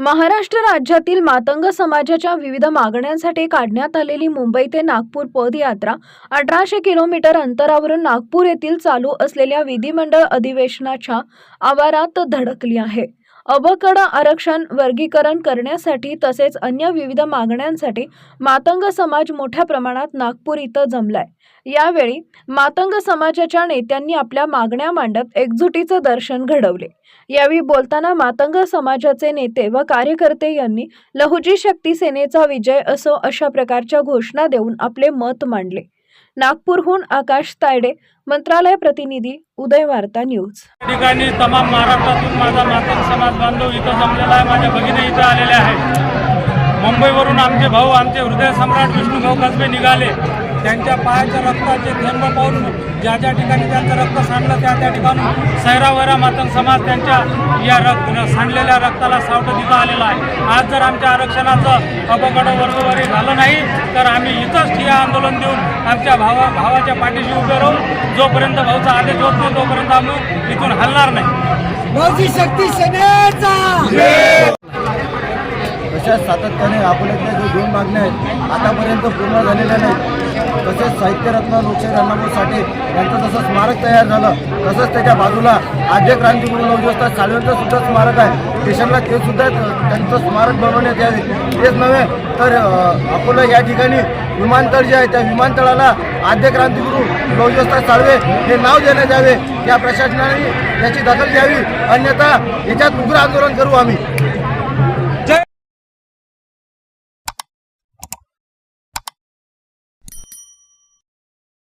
महाराष्ट्र राज्यातील मातंग समाजाच्या विविध मागण्यांसाठी काढण्यात आलेली मुंबई ते नागपूर पदयात्रा 1800 किलोमीटर अंतरावरून नागपूर येथील चालू असलेल्या विधिमंडळ अधिवेशनाच्या आवारात धडकली आहे। अबकड आरक्षण वर्गीकरण करण्यासाठी तसेच अन्य विविध मागण्यांसाठी मातंग समाज मोठ्या प्रमाणात नागपूर इथं जमलाय। यावेळी मातंग समाजाच्या नेत्यांनी आपल्या मागण्या मांडत एकजुटीचं दर्शन घडवले। यावेळी बोलताना मातंग समाजाचे नेते व कार्यकर्ते यांनी लहुजी शक्ती सेनेचा विजय असो अशा प्रकारच्या घोषणा देऊन आपले मत मांडले। नागपूरहून आकाश तायडे, मंत्रालय प्रतिनिधी, उदय वार्ता न्यूज। ठिकाणी तमाम महाराष्ट्रातून माझा मातंग समाज बांधव इथं जमलेला आहे। माझ्या भगिनी इथं आलेल्या आहेत। मुंबईवरून आमचे भाऊ, आमचे हृदय सम्राट विष्णुभाऊ कसबे निघाले। त्यांच्या पायाच्या रक्ताचे थेंब पाहून ज्या ज्या ठिकाणी त्यांचं रक्त सांडलं त्या ठिकाणी सैरावैरा मातंग समाज त्यांच्या या सांडलेल्या रक्ताला सावट दिला आलेला आहे। आज जर आमच्या आरक्षणाचं अबकड वर्गवारी झालं नाही तर आम्ही इथंच ठिय्या आंदोलन देऊन आमच्या भावाच्या पाठीशी उभे राहू। जोपर्यंत भाऊचा आदेश होत नाही तोपर्यंत आम्ही इथून हलणार नाही। लहुजी शक्ती सेनेचा तशाच सातत्याने आपल्याकडे जो 2 मागण्या आहेत आतापर्यंत पूर्ण झालेल्या नाहीत। तसेच साहित्यरत्न लोकशाही अण्णाभाऊ साठे यांचं जसं स्मारक तयार झालं तसंच त्याच्या बाजूला आद्य क्रांतिगुरू लहुजी साळवेंचं सुद्धा स्मारक आहे। स्टेशनला ते सुद्धा त्यांचं स्मारक बनवण्यात यावे। तेच नव्हे तर अकोला या ठिकाणी विमानतळ जे आहे त्या विमानतळाला आद्य क्रांतिगुरू लहुजी साळवे हे नाव देण्यात यावे। या प्रशासनाने याची दखल घ्यावी, अन्यथा याच्यात उग्र आंदोलन करू आम्ही।